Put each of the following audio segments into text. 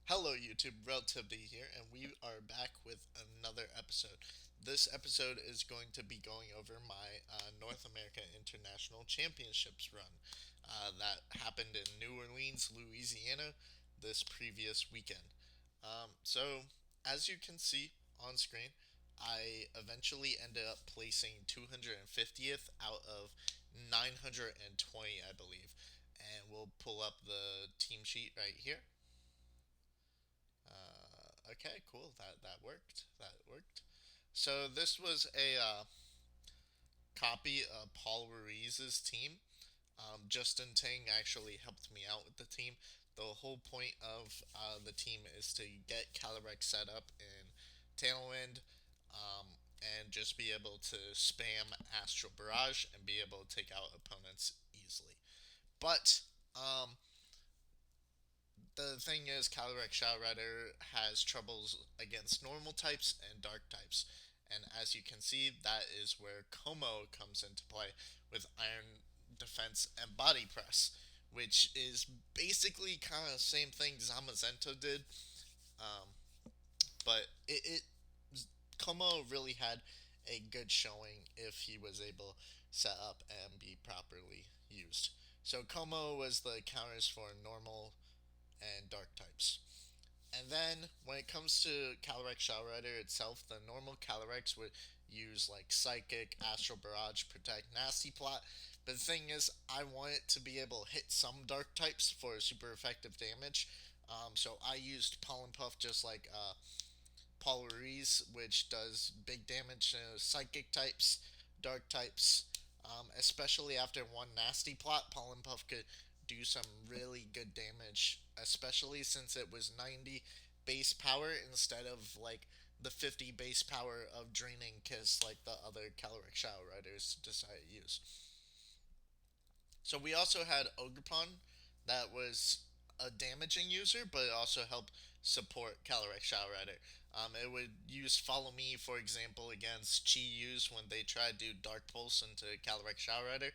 Hello, YouTube. Relativity here, and we are back with another episode. This episode is going to be going over my North America International Championships run that happened in New Orleans, Louisiana, this previous weekend. So, as you can see on screen, I eventually ended up placing 250th out of 920, I believe. And we'll pull up the team sheet right here. Okay, cool. That worked. That worked. So this was a copy of Paul Ruiz's team. Justin Ting actually helped me out with the team. The whole point of the team is to get Calyrex set up in Tailwind, and just be able to spam Astral Barrage and be able to take out opponents easily. But the thing is, Calyrex Shadow Rider has troubles against normal types and dark types. And as you can see, that is where Como comes into play with Iron Defense and Body Press, which is basically kind of the same thing Zamazenta did, um, but Como really had a good showing if he was able set up and be properly used. So Como was the counters for normal and dark types. And then when it comes to Calyrex Shadow Rider itself, the normal Calyrex would use like Psychic, Astral Barrage, Protect, Nasty Plot. But the thing is, I want it to be able to hit some dark types for super effective damage. So I used Pollen Puff just like Paul Ruiz, which does big damage to Psychic types, dark types. Especially after one Nasty Plot, Pollen Puff could do some really good damage, especially since it was 90 base power instead of like the 50 base power of Draining Kiss like the other Caloric Shadow Riders decided to use. So we also had Ogerpon that was a damaging user, but it also helped support Calyrex Shadow Rider. It would use Follow Me, for example, against Chi Yus when they tried to do Dark Pulse into Calyrex Shadow Rider.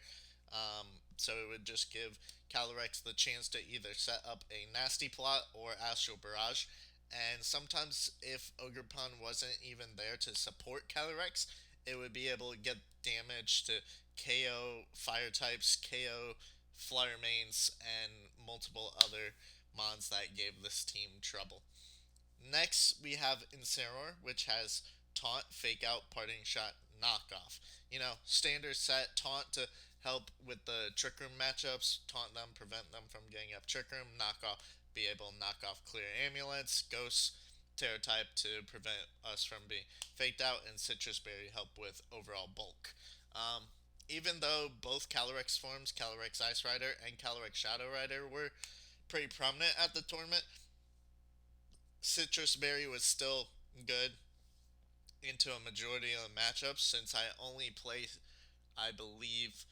So it would just give Calyrex the chance to either set up a Nasty Plot or Astral Barrage. And sometimes, if Ogerpon wasn't even there to support Calyrex, it would be able to get damage to KO fire types, KO flyer mains, and multiple other mons that gave this team trouble. Next, we have Incineroar, which has Taunt, Fake Out, Parting Shot, Knockoff. Standard set Taunt to help with the Trick Room matchups, taunt them, prevent them from getting up Trick Room, Knockoff, be able to knock off Clear Amulets, Ghosts, Terror Type to prevent us from being faked out, and Citrus Berry help with overall bulk. Um, Even though both Calyrex forms, Calyrex Ice Rider and Calyrex Shadow Rider, were pretty prominent at the tournament, Citrus Berry was still good into a majority of the matchups since I only played, I believe,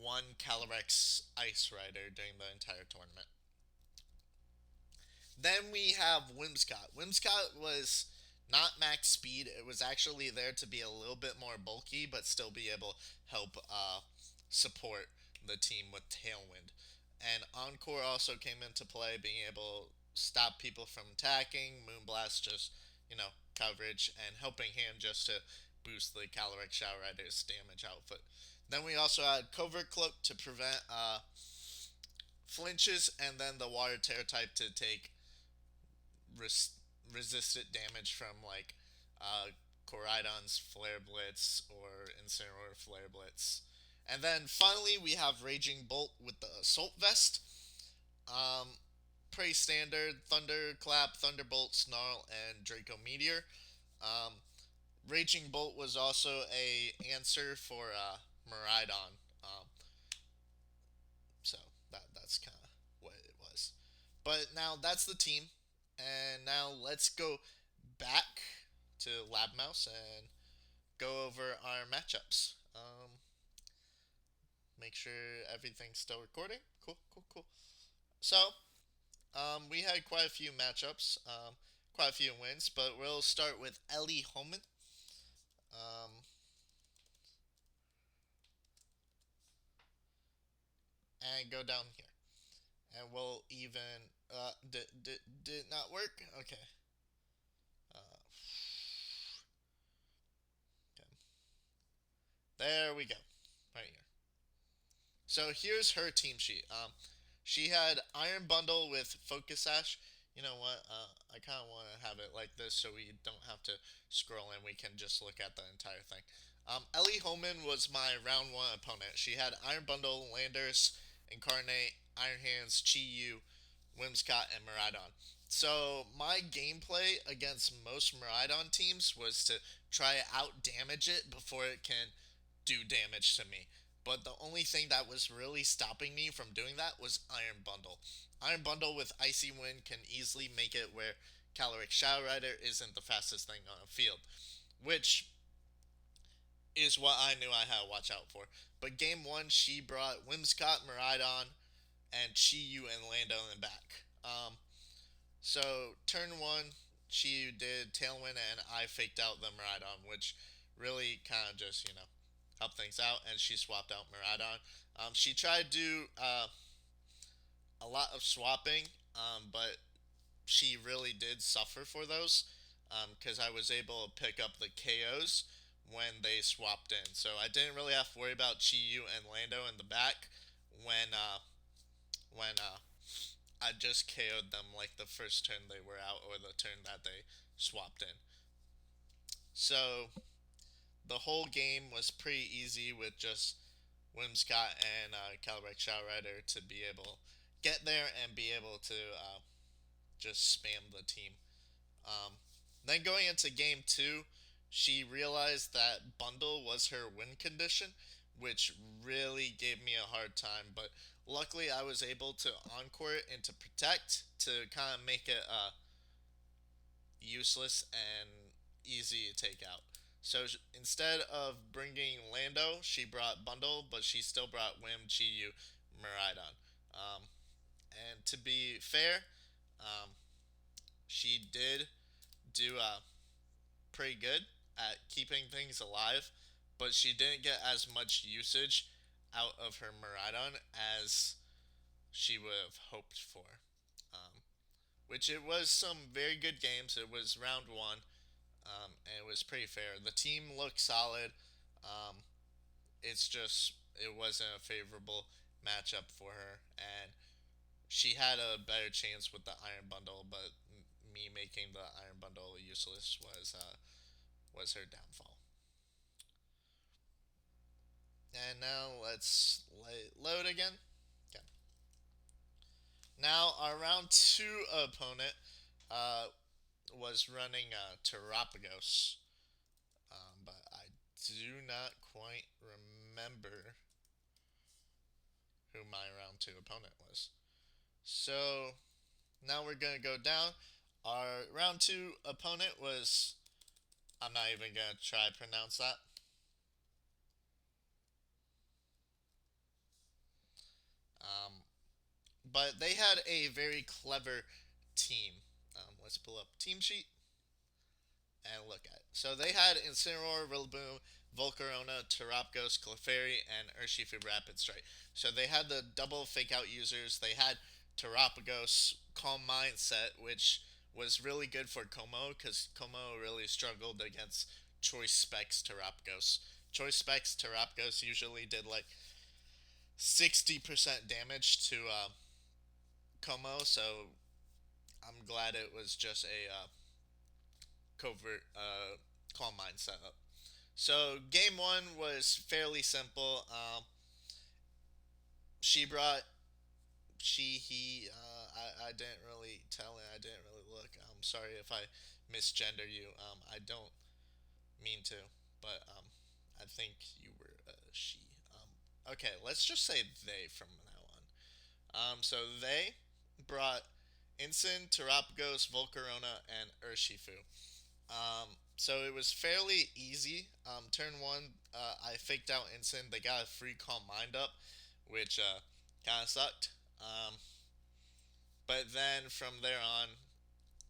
one Calyrex Ice Rider during the entire tournament. Then we have Whimsicott. Whimsicott was not max speed. It was actually there to be a little bit more bulky, but still be able to help support the team with Tailwind. And Encore also came into play, being able to stop people from attacking. Moonblast just, coverage, and Helping Hand just to boost the Calyrex Shadow Rider's damage output. Then we also had Covert Cloak to prevent flinches, and then the Water Tear type to take res- resistant damage from like uh, Koraidon's Flare Blitz or Incineroar Flare Blitz. And then finally, we have Raging Bolt with the Assault Vest. Um, Pretty standard Thunderclap, Thunderbolt, Snarl, and Draco Meteor. Um, Raging Bolt was also a answer for Miraidon. So that's kind of what it was. But now that's the team, and now let's go back to Lab Mouse and go over our matchups. Make sure everything's still recording. Cool, cool, cool. So, we had quite a few matchups, quite a few wins, but we'll start with Ellie Holman. Um, and go down here. And we'll even Did not work? Okay. Uh, okay. There we go. Right here. So here's her team sheet. She had Iron Bundle with Focus Sash. You know what? I kind of want to have it like this so we don't have to scroll and we can just look at the entire thing. Ellie Holman was my round one opponent. She had Iron Bundle, Landers, Incarnate, Iron Hands, Chi Yu, Whimsicott, and Miraidon. So my gameplay against most Miraidon teams was to try to out damage it before it can do damage to me. But the only thing that was really stopping me from doing that was Iron Bundle. Iron Bundle with Icy Wind can easily make it where Caloric Shadow Rider isn't the fastest thing on the field, which is what I knew I had to watch out for. But game one, she brought Whimsicott, Miraidon, and Chi Yu and Lando in the back. So turn one, she did Tailwind, and I faked out the Miraidon, which really kind of just helped things out. And she swapped out Miraidon. She tried to do a lot of swapping, but she really did suffer for those because I was able to pick up the KOs when they swapped in. So I didn't really have to worry about Chi Yu and Lando in the back when I just KO'd them like the first turn they were out or the turn that they swapped in. So the whole game was pretty easy with just Whimsicott and Calrex Shoutrider to be able to get there and be able to just spam the team. Um, then going into game two, she realized that bundle was her win condition, which really gave me a hard time. But luckily, I was able to encore it into protect to kind of make it useless and easy to take out. So instead of bringing Lando, she brought Bundle, but she still brought Wim, Chi Miraidon. Um, and to be fair, um, she did do pretty good at keeping things alive, but she didn't get as much usage out of her Miraidon as she would have hoped for. Um, which it was some very good games. It was round one, and it was pretty fair. The team looked solid. Um, it's just it wasn't a favorable matchup for her, and she had a better chance with the Iron Bundle, but me making the Iron Bundle useless was her downfall. And now let's load again. Okay. Now our round two opponent uh, was running Terapagos, but I do not quite remember who my round two opponent was. So now we're gonna go down. Our round two opponent was, I'm not even gonna try to pronounce that. Um, but they had a very clever team. Let's pull up team sheet and look at it. So they had Incineroar, Rillaboom, Volcarona, Terapagos, Clefairy, and Urshifu Rapid Strike. So they had the double fake out users. They had Terapagos Calm Mindset, which was really good for Como because Como really struggled against Choice Specs Terapagos. Choice Specs Terapagos usually did like 60% damage to Como, so I'm glad it was just a covert Calm Mind setup. So game one was fairly simple. She brought he. I didn't really tell it. I didn't really look. I'm sorry if I misgender you. I don't mean to, but I think you were she. Okay, let's just say they from now on. So they brought Ensign, Terapagos, Volcarona, and Urshifu. So it was fairly easy. Turn one, I faked out Ensign. They got a free Calm Mind up, which kind of sucked. But then from there on,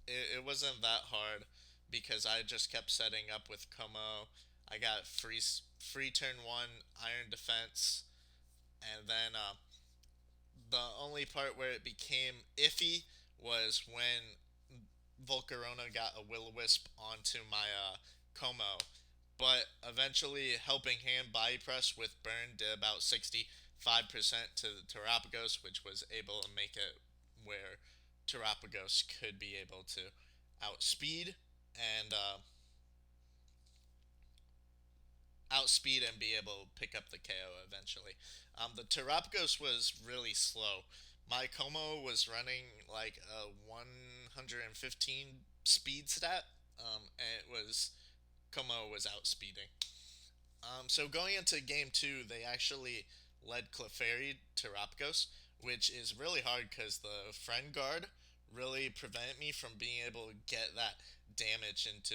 it wasn't that hard because I just kept setting up with Como. I got free turn one Iron Defense, and then the only part where it became iffy was when Volcarona got a will-o-wisp onto my Como, but eventually Helping Hand body press with burn did about 65% to the Terapagos, which was able to make it where Terapagos could be able to outspeed and outspeed and be able to pick up the KO eventually. The Terapagos was really slow. My Como was running like a 115 speed stat, and it was Como was outspeeding. So going into game two, they actually led Clefairy Terapagos, which is really hard because the friend guard really prevented me from being able to get that damage into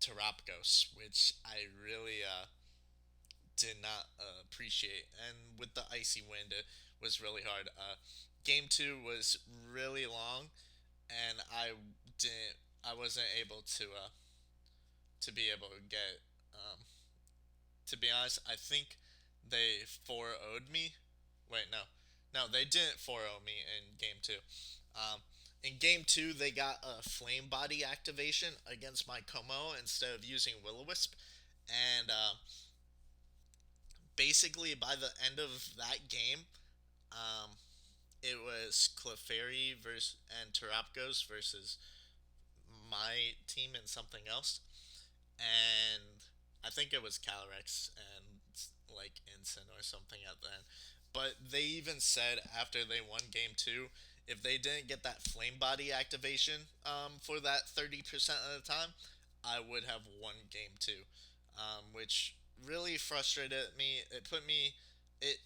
Terapagos, which I really did not appreciate. And with the icy wind, it was really hard. Game two was really long, and didn't. I wasn't able to be able to get. To be honest, I think they 4-0'd me. Wait, no, no, they didn't 4-0 me in game two. Um, in game two, they got a flame body activation against my Como instead of using Will-O-Wisp, and basically by the end of that game, um, it was Clefairy versus and Terapgos versus my team and something else, and I think it was Calyrex and like Ensign or something at the end. But they even said after they won game two, if they didn't get that flame body activation for that 30% of the time, I would have won game two, which really frustrated me. It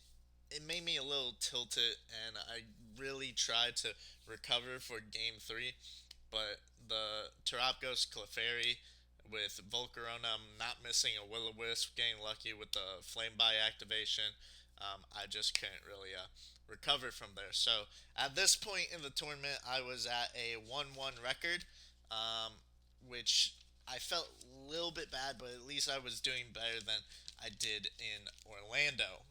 it made me a little tilted, and I really tried to recover for game three. But the Terapgos Clefairy with Volcarona not missing a Will-O-Wisp, getting lucky with the Flame by activation, I just couldn't really recover from there. So at this point in the tournament, I was at a 1-1 record, um, which I felt a little bit bad, but at least I was doing better than I did in Orlando.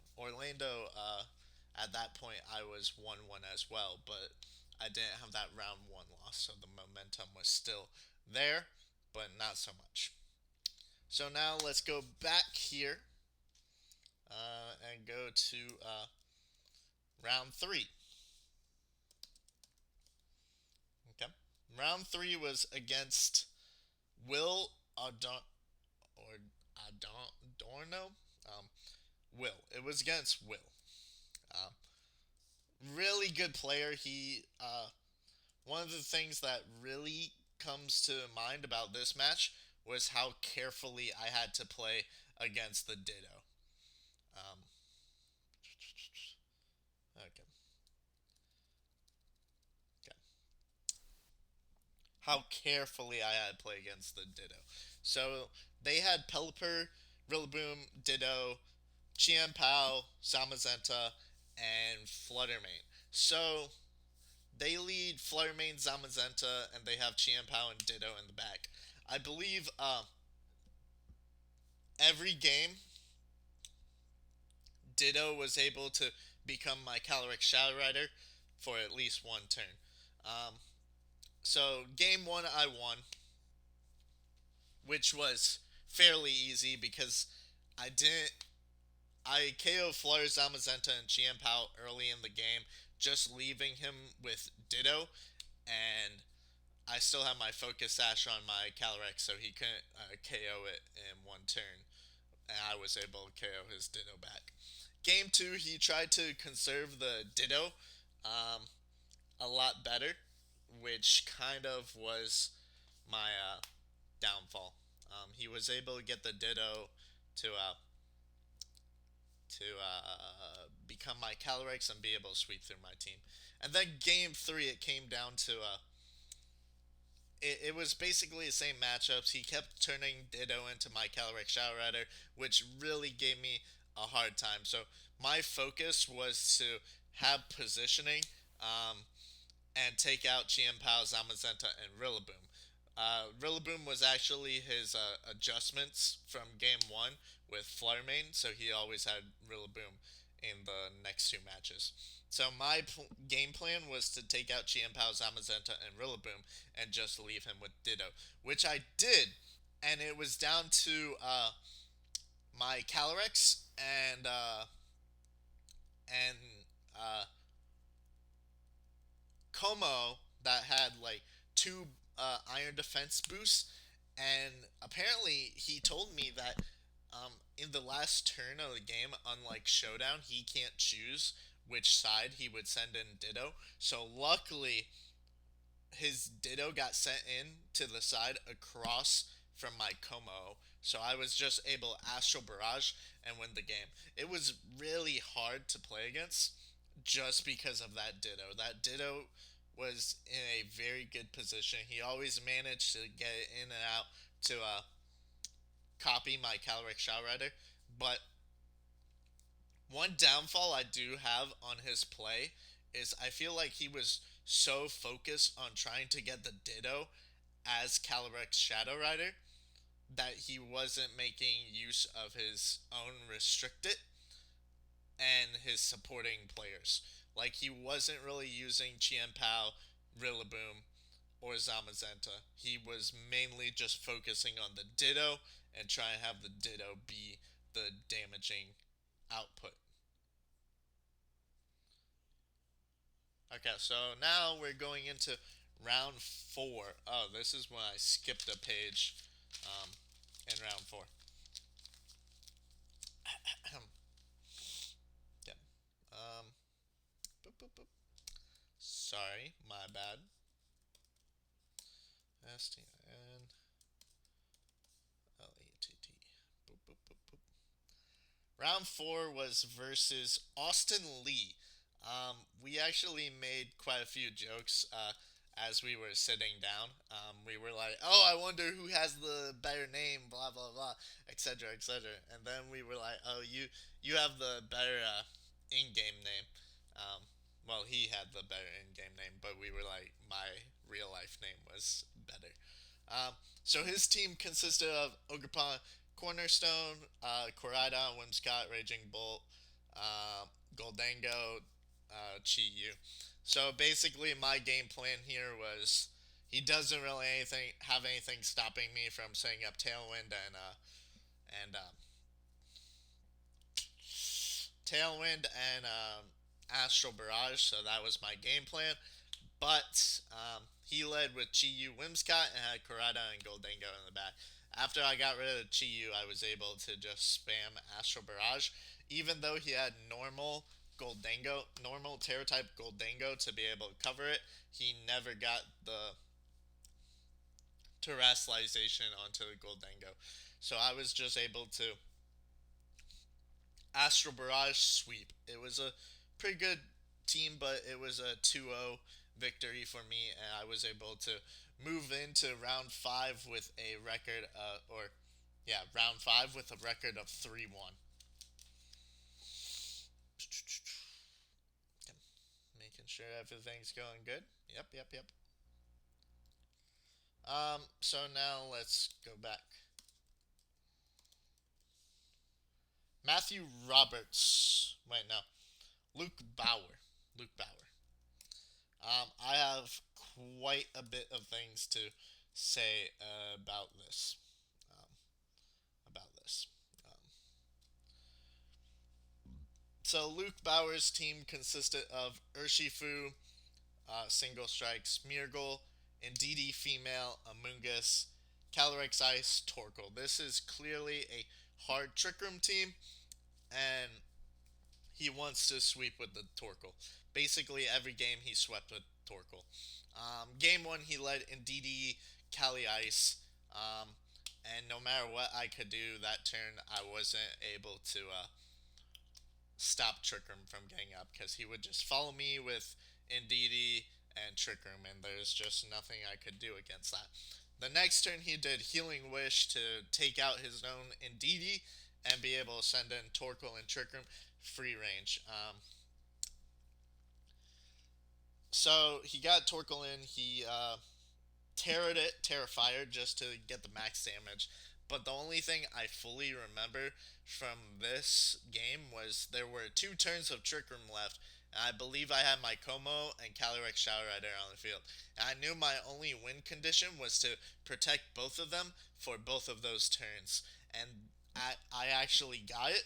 At that point, I was 1-1 as well, but I didn't have that round one loss, so the momentum was still there, but not so much. So now let's go back here and go to round three. Okay. Round three was against Will or Adorno. Will. It was against Will. Uh, really good player. One of the things that really comes to mind about this match was how carefully I had to play against the Ditto. Um, okay. Okay. How carefully I had to play against the Ditto. So they had Pelipper, Rillaboom, Ditto, Chien Pao, Zamazenta, and Fluttermane. So they lead Fluttermane, Zamazenta, and they have Chien Pao and Ditto in the back. I believe every game Ditto was able to become my Calyrex Shadow Rider for at least one turn. Um, so game one I won, which was fairly easy because I didn't. I KO Flare, Zamazenta, and Chien Pao early in the game, just leaving him with Ditto, and I still have my Focus Sash on my Calyrex, so he couldn't KO it in one turn, and I was able to KO his Ditto back. Game two, he tried to conserve the Ditto um, a lot better, which kind of was my downfall. He was able to get the Ditto to become my Calyrex and be able to sweep through my team. And then game three, it came down to it was basically the same matchups. He kept turning Ditto into my Calyrex Shadow Rider, which really gave me a hard time. So my focus was to have positioning and take out Chien Pao, Zamazenta, and Rillaboom. Rillaboom was actually his adjustments from game one with Fluttermane, so he always had Rillaboom in the next two matches. So my game plan was to take out Chiampao, Zamazenta, and Rillaboom and just leave him with Ditto, which I did, and it was down to my Calyrex and uh, Como that had like two Iron Defense boosts, and apparently he told me that in the last turn of the game, unlike Showdown, he can't choose which side he would send in Ditto. So luckily, his Ditto got sent in to the side across from my Como. So I was just able to Astral Barrage and win the game. It was really hard to play against just because of that Ditto. That Ditto was in a very good position. He always managed to get it in and out to copy my Calyrex Shell Rider. But one downfall I do have on his play is I feel like he was so focused on trying to get the Ditto as Calyrex Shadow Rider that he wasn't making use of his own restricted and his supporting players. Like he wasn't really using Chien Pao, Rillaboom, or Zamazenta. He was mainly just focusing on the Ditto and trying to have the Ditto be the damaging output. Okay, so now we're going into round four. Oh, this is when I skipped a page um, in round four. Yeah. Um, boop, boop, boop. Sorry, my bad. STN LETT. Boop, boop, boop, boop. Round four was versus Austin Lee. We actually made quite a few jokes as we were sitting down. We were like, "Oh, I wonder who has the better name," blah blah blah, etc. etc. And then we were like, "Oh, you have the better in-game name." Um, well, he had the better in-game name, but we were like, my real life name was better. Um, so his team consisted of Ogerpon, Cornerstone, Koraidon, Whimsicott, Raging Bolt, Goldango, Chi Yu. So basically, my game plan here was he doesn't really anything have anything stopping me from setting up Tailwind and Tailwind and Astral Barrage. So that was my game plan. But he led with Chi-Yu Whimsicott and had Kurata and Goldango in the back. After I got rid of Chi-Yu, I was able to just spam Astral Barrage. Even though he had normal Terra type Goldango to be able to cover it, he never got the terrestrialization onto the Goldango. So I was just able to Astral Barrage sweep. It was a pretty good team, but it was a 2-0 victory for me, and I was able to move into round five with a record, round five with a record of 3-1. Making sure everything's going good. Yep, yep, yep. So now let's go back. Matthew Roberts. Wait, no. Luke Bauer. Luke Bauer. I have quite a bit of things to say about this. Um, about this. Um, so Luke Bauer's team consisted of Urshifu, Single Strike, Smeargle, Indeedee Female, Amoonguss, Calyrex Ice, Torkoal. This is clearly a hard Trick Room team, and he wants to sweep with the Torkoal. Basically, every game he swept with Torkoal. Game one, he led Indeedee, Cali Ice, and no matter what I could do that turn, I wasn't able to stop Trick Room from getting up because he would just follow me with Indeedee and Trick Room, and there's just nothing I could do against that. The next turn, he did Healing Wish to take out his own Indeedee and be able to send in Torkoal and Trick Room free range. So he got Torkoal in. He Terrored it, Terrifier, just to get the max damage. But the only thing I fully remember from this game was there were two turns of Trick Room left, And I believe I had my Como and Calyrex Shadow Rider on the field. And I knew my only win condition was to protect both of them for both of those turns. And I actually got it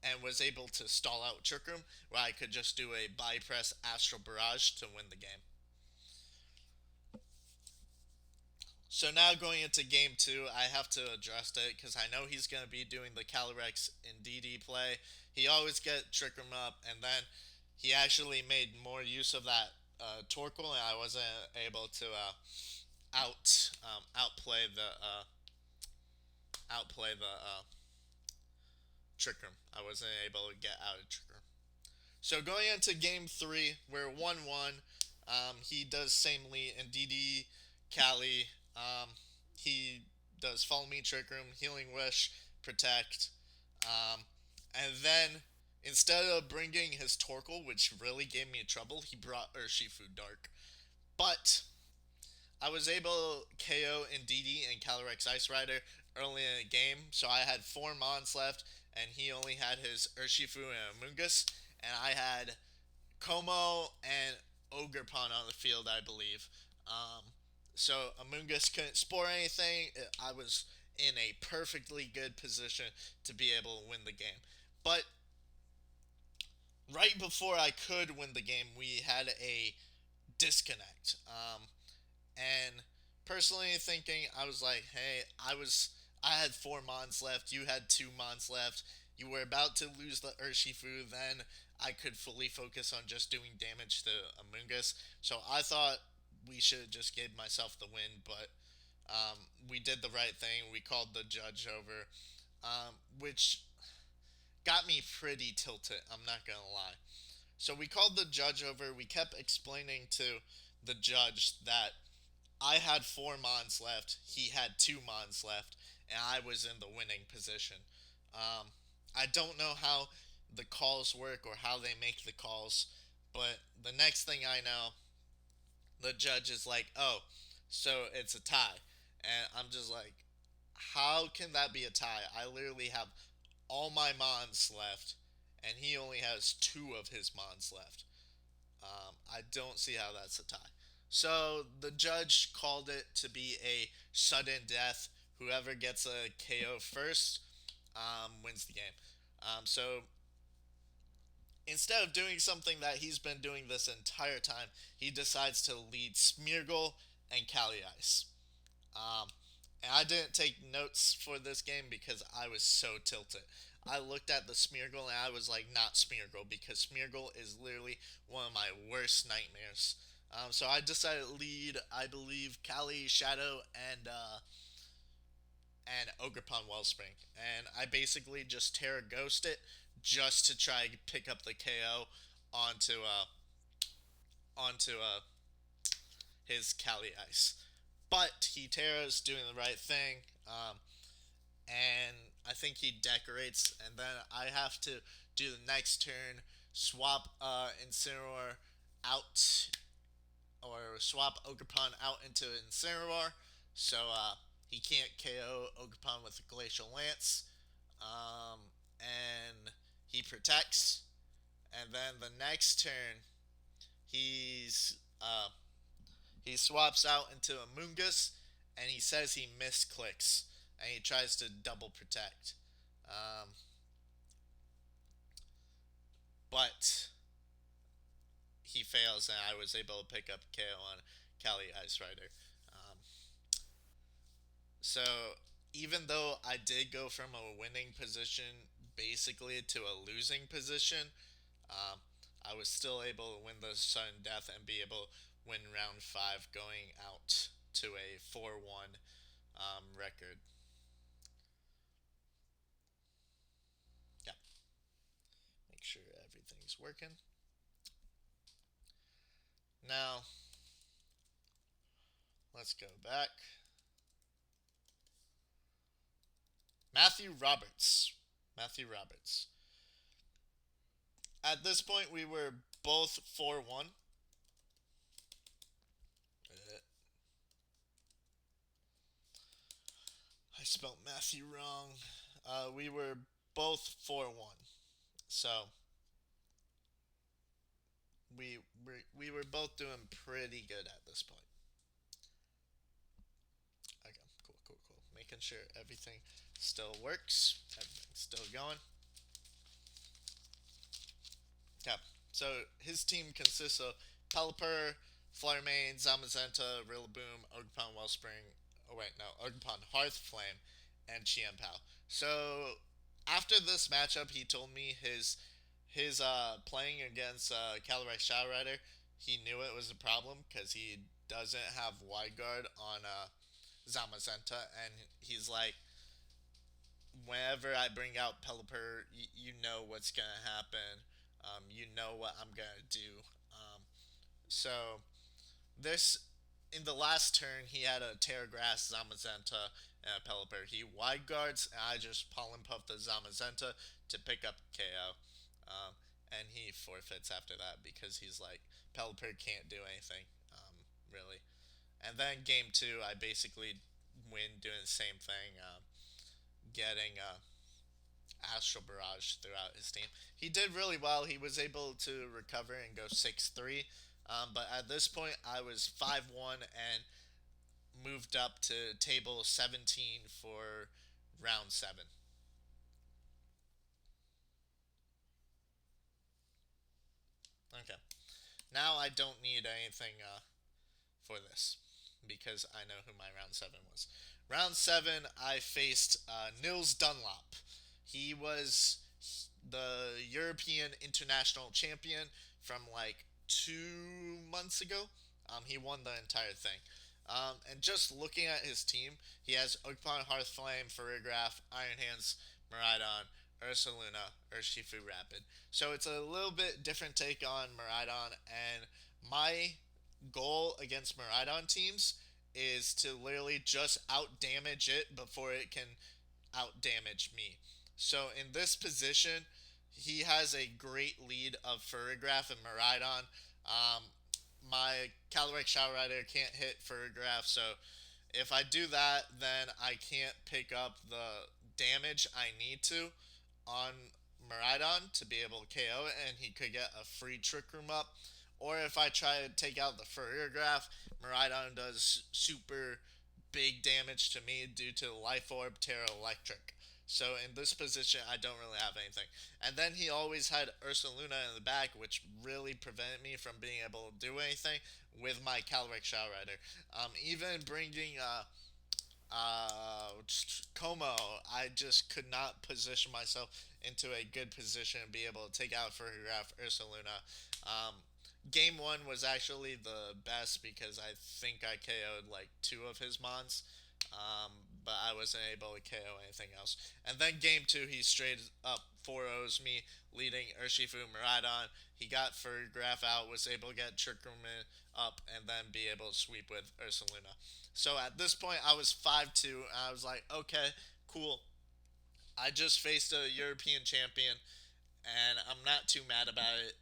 and was able to stall out Trick Room, where I could just do a bypress Astral Barrage to win the game. So now going into game two, I have to address it because I know he's going to be doing the Calyrex in DD play. He always get Trick Room up, and then he actually made more use of that Torkoal, and I wasn't able to outplay the Trick Room. I wasn't able to get out of Trick Room. So going into game three, we're 1-1. He does samely and DD Cali. He does Follow Me, Trick Room, Healing Wish, Protect. Um, and then instead of bringing his Torkoal, which really gave me trouble, he brought Urshifu Dark. But I was able to KO in DD and Calyrex Ice Rider early in the game, so I had 4 Mons left, and he only had his Urshifu and Amoonguss, and I had Como and Ogerpon on the field, I believe. So Amoonguss couldn't spore anything. I was in a perfectly good position to be able to win the game. But right before I could win the game, we had a disconnect. And personally thinking, I was like, hey, I had 4 Mons left. You had 2 Mons left. You were about to lose the Urshifu. Then I could fully focus on just doing damage to Amoonguss. So I thought we should just give myself the win, but we did the right thing. We called the judge over, which got me pretty tilted. I'm not gonna lie. So we called the judge over. We kept explaining to the judge that I had 4 Mons left. He had 2 Mons left, and I was in the winning position. Um, I don't know how the calls work or how they make the calls, but the next thing I know, the judge is like, "Oh, so it's a tie," and I'm just like, "How can that be a tie? I literally have all my Mons left, and he only has 2 of his Mons left. I don't see how that's a tie." So the judge called it to be a sudden death. Whoever gets a KO first wins the game. So instead of doing something that he's been doing this entire time, he decides to lead Smeargle and Cali Ice. Um, and I didn't take notes for this game because I was so tilted. I looked at the Smeargle and I was like, not Smeargle, because Smeargle is literally one of my worst nightmares. So I decided to lead, I believe, Cali, Shadow, and Ogerpon Wellspring. And I basically just Terra Ghost it just to try to pick up the KO onto his Cali Ice. But he Terra's doing the right thing. And I think he decorates, and then I have to do the next turn, swap Incineroar out, or swap Ogerpon out into Incineroar, so he can't KO Ogerpon with a Glacial Lance, and he protects, and then the next turn, he's he swaps out into a Moongus, and he says he misclicks, and he tries to double protect. Um, but he fails, and I was able to pick up KO on Cali Ice Rider. Um, so even though I did go from a winning position basically to a losing position, um, I was still able to win the sudden death and be able to win round five, going out to a 4-1 record. Yeah, make sure everything's working. Now, let's go back. Matthew Roberts. Matthew Roberts. At this point, we were both 4-1. I spelled Matthew wrong. We were both 4-1. So, we were both doing pretty good at this point. Okay, cool, cool, cool. Making sure everything still works, everything's still going. Yeah. So his team consists of Pelipper, Flaremain, Zamazenta, Rillaboom, Ogerpon Wellspring. Oh wait, no, Ogerpon Hearthflame, and Chiempao. So after this matchup, he told me his playing against Calyrex Shadow Rider, he knew it was a problem because he doesn't have wide guard on Zamazenta, and he's like, whenever I bring out Pelipper, you know what's gonna happen. You know what I'm gonna do. So this in the last turn, he had a Terragrass, Zamazenta, and a Pelipper. He wide guards, and I just Pollen Puff the Zamazenta to pick up KO. And he forfeits after that because he's like, Pelipper can't do anything, really. And then game two, I basically win doing the same thing, getting Astral Barrage throughout his team. He did really well. He was able to recover and go 6-3. But at this point, I was 5-1 and moved up to table 17 for round 7. Okay. Now I don't need anything for this because I know who my round 7 was. Round 7, I faced Nils Dunlop. He was the European International Champion from like 2 months ago. He won the entire thing. And just looking at his team, he has Oakpon Hearthflame, Farigiraf, Iron Hands, Miraidon, Ursaluna, Urshifu Rapid. So it's a little bit different take on Miraidon, and my goal against Miraidon teams is to literally just out damage it before it can out damage me. So in this position, he has a great lead of Furigraph and Miraidon. My Calyrex Shadow Rider can't hit Furigraph, so if I do that, then I can't pick up the damage I need to on Miraidon to be able to KO it, and he could get a free Trick Room up. Or if I try to take out the Furigraph, Miraidon does super big damage to me due to Life Orb, Terra Electric. So in this position, I don't really have anything. And then he always had Ursaluna in the back, which really prevented me from being able to do anything with my Calyrex Shadow Rider. Even bringing Como, I just could not position myself into a good position and be able to take out Furgraf Ursaluna. Um, Game one was actually the best because I think I KO'd like two of his mons, but I wasn't able to KO anything else. And then game two, he straight up 4-0s me, leading Urshifu Miraidon. He got Furgraf out, was able to get Trickerman up, and then be able to sweep with Ursaluna. So at this point, I was 5-2, and I was like, okay, cool. I just faced a European champion, and I'm not too mad about it.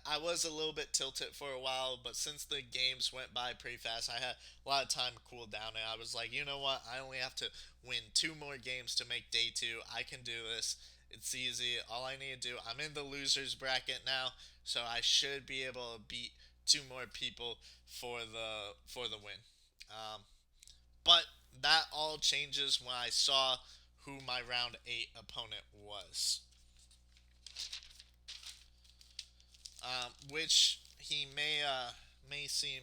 I was a little bit tilted for a while, but since the games went by pretty fast, I had a lot of time to cool down, and I was like, you know what? I only have to win two more games to make day two. I can do this. It's easy. All I need to do, I'm in the losers bracket now, so I should be able to beat two more people for the win. Um, but that all changes when I saw who my round eight opponent was, which he may seem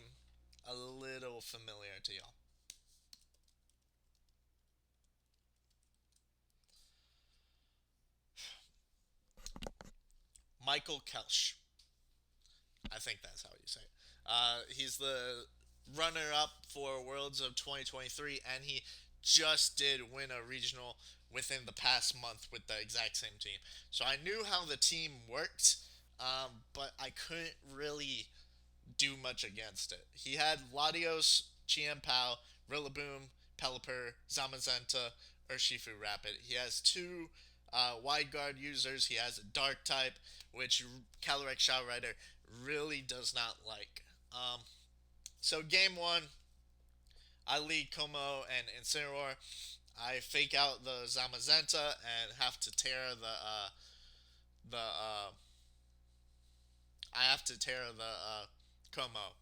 a little familiar to y'all. Michael Kelsch. I think that's how you say it. He's the runner up for Worlds of 2023, and he just did win a regional within the past month with the exact same team. So I knew how the team worked, but I couldn't really do much against it. He had Latios, Chiempao, Rillaboom, Pelipper, Zamazenta, Urshifu Rapid. He has two wide guard users. He has a dark type, which Calyrex Shadow Rider really does not like. So game one, I lead Como and Incineroar. I fake out the Zamazenta and have to tear the I have to tear the Como.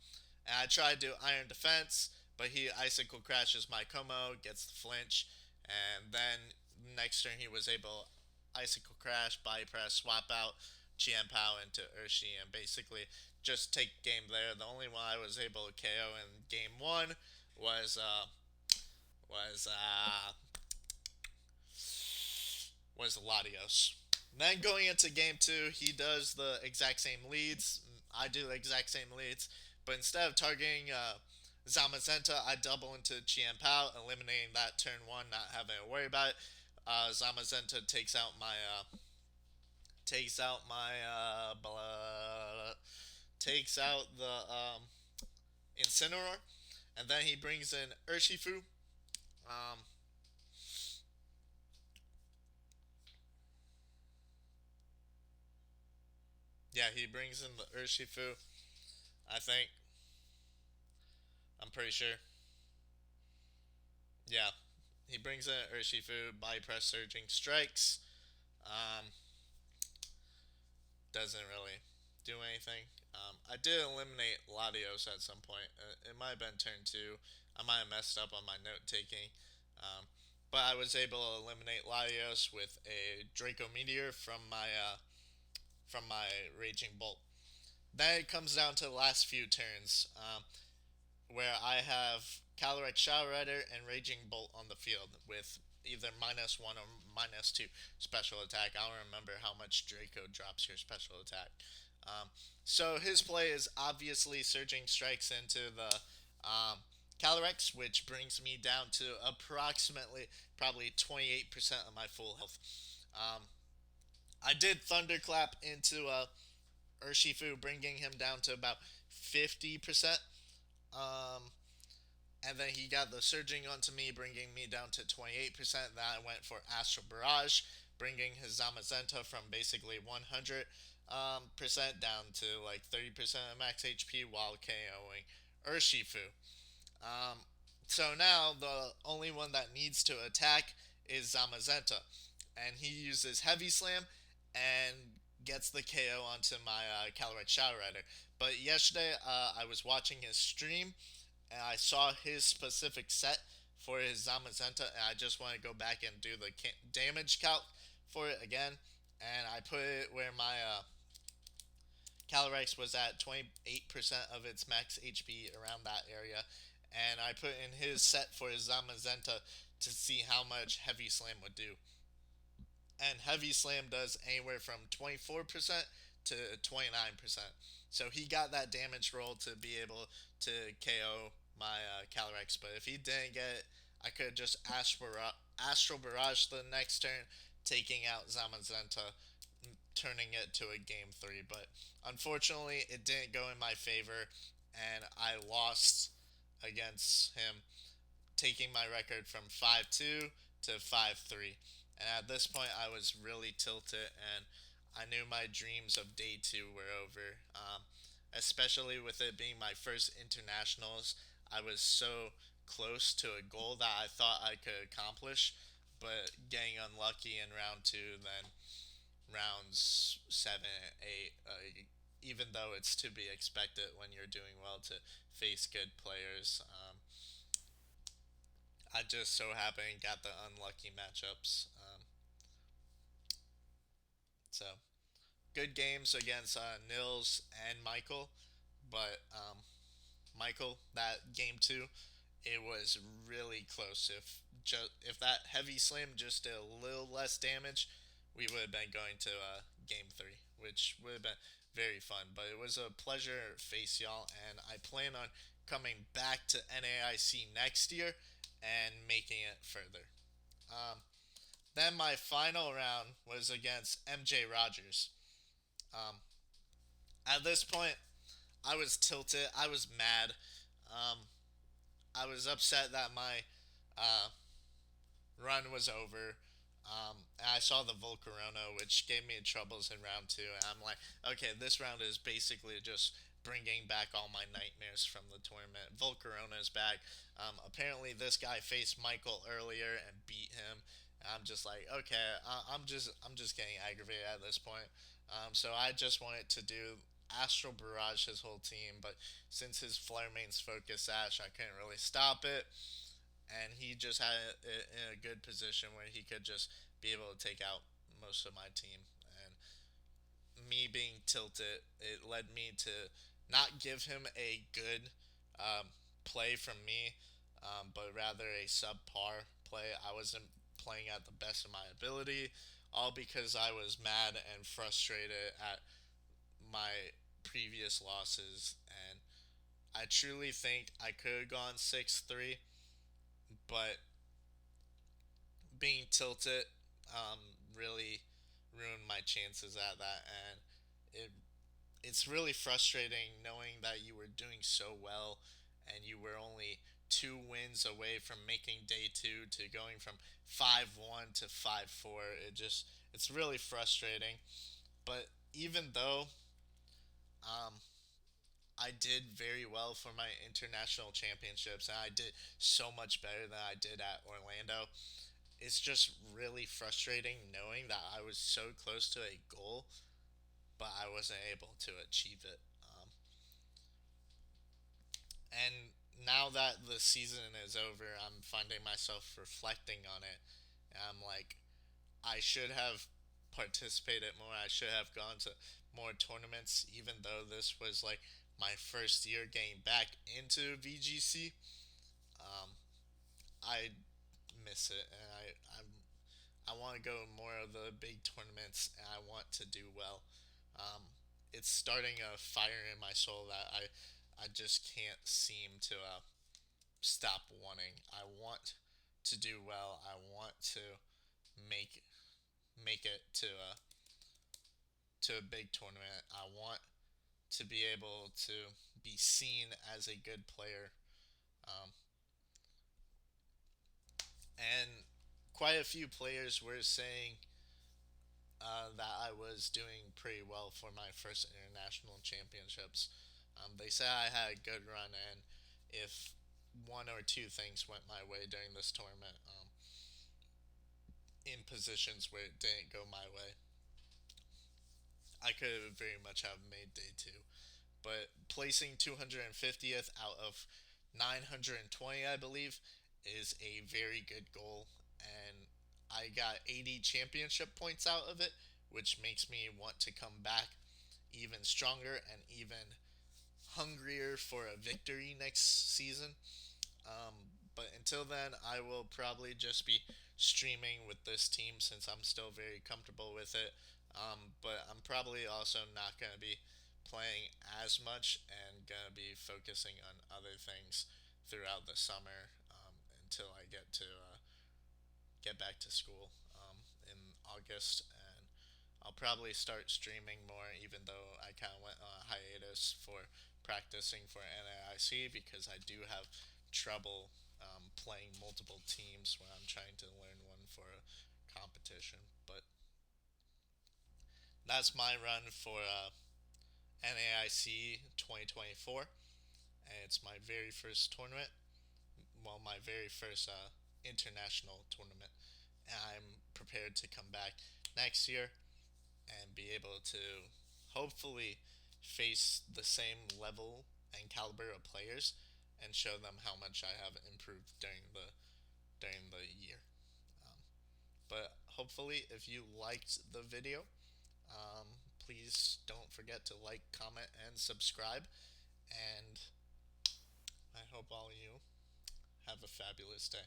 And I try to do Iron Defense, but he Icicle crashes my Como, gets the flinch, and then next turn he was able Icicle Crash, Body Press, swap out Chien Pao into Urshi, and basically just take game there. The only one I was able to KO in game one was was uh, was Latios. Then going into game two, he does the exact same leads. I do the exact same leads, but instead of targeting Zamazenta, I double into Chien Pao, eliminating that turn one, not having to worry about it. Zamazenta takes out my takes out the Incineroar, and then he brings in Urshifu. Um, yeah, he brings in the Urshifu. I think I'm pretty sure. Yeah, he brings in Urshifu. Body press surging strikes. Um, doesn't really do anything. I did eliminate Latios at some point. It might have been turn two. I might have messed up on my note taking. Um, but I was able to eliminate Latios with a Draco Meteor from my Raging Bolt. Then it comes down to the last few turns, where I have Calyrex Shadow Rider and Raging Bolt on the field with either -1 or -2 special attack. I don't remember how much Draco drops your special attack. Um, so his play is obviously Surging Strikes into the Calyrex, which brings me down to approximately probably 28% of my full health. Um, I did Thunderclap into Urshifu, bringing him down to about 50%. Um, and then he got the surging onto me, bringing me down to 28%. Then I went for Astral Barrage, bringing his Zamazenta from basically 100 percent down to like 30% of max HP while KOing Urshifu. Um, so now the only one that needs to attack is Zamazenta, and he uses Heavy Slam and gets the KO onto my Calyrex Shadow Rider. But yesterday I was watching his stream and I saw his specific set for his Zamazenta, and I just want to go back and do the damage calc for it again. And I put it where my Calyrex was at 28% of its max HP around that area. And I put in his set for his Zamazenta to see how much Heavy Slam would do. And Heavy Slam does anywhere from 24% to 29%. So he got that damage roll to be able to KO my Calyrex. But if he didn't get it, I could just Astral Barrage the next turn, taking out Zamazenta, turning it to a game three. But unfortunately, it didn't go in my favor, and I lost against him, taking my record from 5-2 to 5-3. And at this point, I was really tilted, and I knew my dreams of day two were over. Especially with it being my first internationals, I was so close to a goal that I thought I could accomplish, but getting unlucky in round two, then rounds seven, eight. Even though it's to be expected when you're doing well to face good players, I just so happened got the unlucky matchups. So good games against Nils and Michael, but Michael that game two, it was really close. If that heavy slam just did a little less damage, we would have been going to game three, which would have been very fun. But it was a pleasure to face y'all, and I plan on coming back to NAIC next year and making it further. Um, then my final round was against MJ Rogers. Um, at this point, I was tilted. I was mad. Um, I was upset that my uh, run was over. And I saw the Volcarona, which gave me troubles in round two. And I'm like, okay, this round is basically just bringing back all my nightmares from the tournament. Volcarona is back. Apparently, this guy faced Michael earlier and beat him. I'm just like, okay, I'm just getting aggravated at this point. So I just wanted to do Astral Barrage his whole team, but since his Flare main's Focus Ash, I couldn't really stop it. And he just had it in a good position where he could just be able to take out most of my team. And me being tilted, it led me to not give him a good um, play from me, but rather a subpar play. I wasn't playing at the best of my ability, all because I was mad and frustrated at my previous losses. And I truly think I could have gone 6-3, but being tilted um, really ruined my chances at that. And it it's really frustrating knowing that you were doing so well and you were only 2 wins away from making day two to going from 5-1 to 5-4. It's really frustrating. But even though um, I did very well for my international championships and I did so much better than I did at Orlando, it's just really frustrating knowing that I was so close to a goal, but I wasn't able to achieve it. And now that the season is over, I'm finding myself reflecting on it. And I'm like, I should have participated more. I should have gone to more tournaments, even though this was like my first year getting back into VGC. Um, I miss it, and I want to go more of the big tournaments, and I want to do well. Um, it's starting a fire in my soul that I just can't seem to stop wanting. I want to do well. I want to make make it to a big tournament. I want to be able to be seen as a good player. Um, and quite a few players were saying that I was doing pretty well for my first international championships. They said I had a good run, and if one or two things went my way during this tournament, in positions where it didn't go my way, I could very much have made day two. But placing 250th out of 920, I believe, is a very good goal. And I got 80 championship points out of it, which makes me want to come back even stronger and even hungrier for a victory next season. But until then, I will probably just be streaming with this team since I'm still very comfortable with it. But I'm probably also not going to be playing as much and going to be focusing on other things throughout the summer until I get back to school in August. And I'll probably start streaming more, even though I kind of went on a hiatus for practicing for NAIC because I do have trouble playing multiple teams when I'm trying to learn one for a competition. But that's my run for NAIC 2024, and it's my very first tournament. Well, my very first international tournament. And I'm prepared to come back next year and be able to hopefully face the same level and caliber of players and show them how much I have improved during the year. Um, but hopefully, if you liked the video, please don't forget to like, comment, and subscribe. And I hope all of you have a fabulous day.